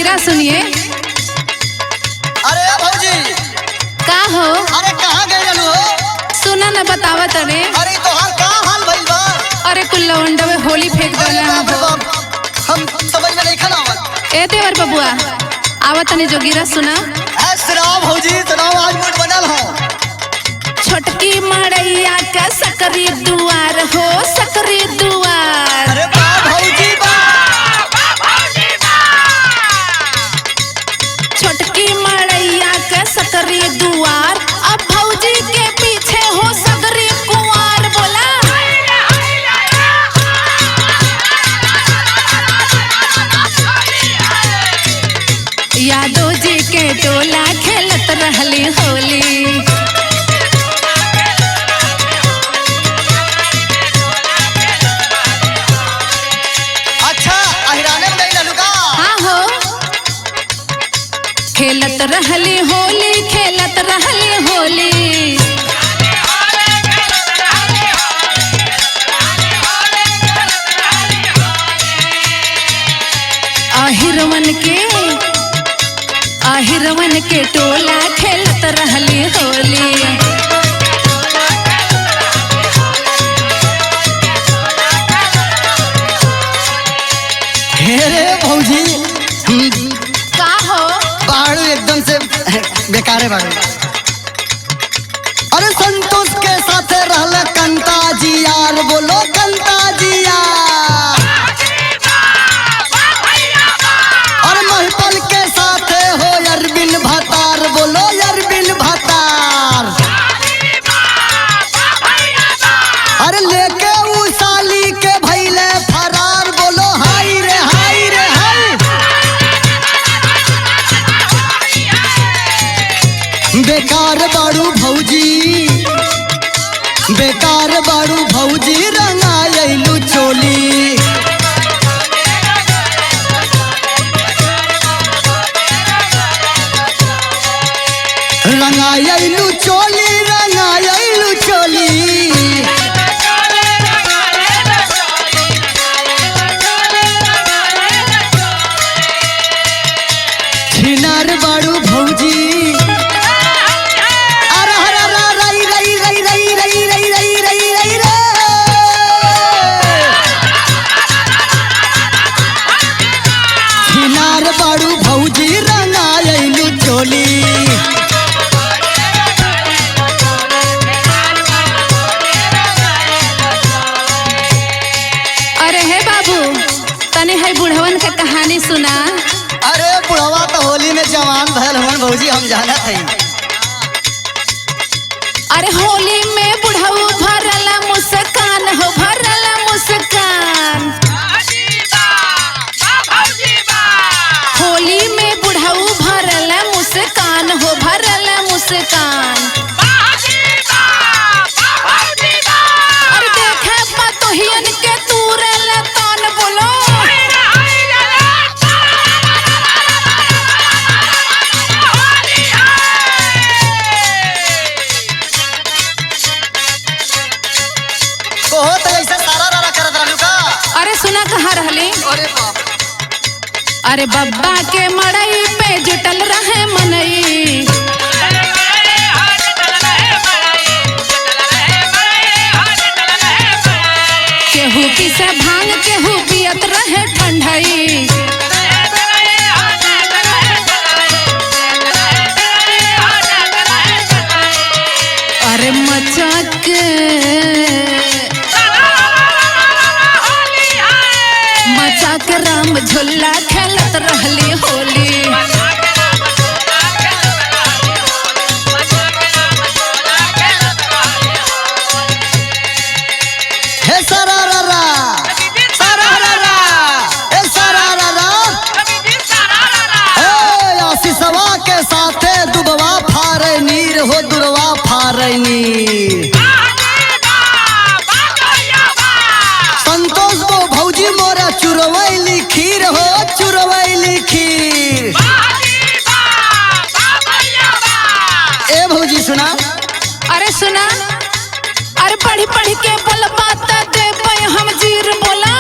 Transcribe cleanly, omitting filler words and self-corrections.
अगला सुनिए। अरे भौजी का हो? अरे कहाँ गए रहलू हो? सुना न बतावा तने। अरे तोहार का हाल भइल बा? अरे कुल लवंडा में होली फेंक अरे देला बाप रे हो। बाप, हम समझ में नहीं खनावत। ए देवर बबुआ आवा तने जोगिरा सुना। सुनाओ भौजी सुनाओ, आज मूड बनल हो। छोटकी मड़ैया का सकरी दुआर हो, सकरी दुआर। अरे वाह भौजी छोटकी मड़ैया के सकरी दुआर, अब भौजी के पीछे हो सकरी कुंवार। बोला यादव जी के टोला खेलत रहली होली। अच्छा अहिराने में नहीं रहलू का? हाँ हो, खेलत रहली होली, खेलत रहली होली। आहिरवन के टोला खेलत रहली होली। हे रे भौजी का हो? बाड़ू एकदम से बेकार है बाड़ू। अरे संतोष के साथ रहल कंता जी यार, बोलो कंता जी यार। और महिपल के साथ हो अरबिन भतार, बोलो अरबिन भतार। अरे लेके उ साली के भैले फरार, बोलो हाय रे हाय रे हाय। बेकार बाड़ू भौजी, बेकार बाड़ू भौजी, रंगायलू चोली। रंगायलू चोली, रंगायलू चोली। छिनार बाड़ू भौजी। अरे हरा रा रई रई रई रई रई रई रई रई रई रे। छिनार बाड़ू भौजी, रंगायलू चोली। अरे हे बाबू तने है बुढ़वन का कहानी सुना। अरे बुढ़वा तो होली में जवान भयल हवन भौजी, हम जानत हई। अरे होली में बुढ़ऊ भरला मुस्कान हो, भरला मुस्कान। होली में बुढ़ऊ भरला मुस्कान हो, भरला मुस्कान। और देखे पतोहियन के तूरला तान। बोलो बहुत ऐसे सारा रारा करत रहलू का? अरे सुना कहाँ रहली। अरे बाप, अरे बब्बा के मड़ई पे जुटल रहे मनई। केहू पीसे भांग, केहू पियत रहे ठंडई। अरे मचक मचक राम झुल्ला खेलत रहली होली। हे सारा रारा, सारा रारा, हे सारा रारा। हे आशीषवा के साथे दुबवा फारे नीर हो, दुरवा फारे नीर। संतोष को भौजी मोरा चुरवैली खीर हो, चुरवैली खीर। ए भौजी सुना। अरे सुना, अरे पढ़ी पढ़ी के बोल बात दे हम जीर। बोला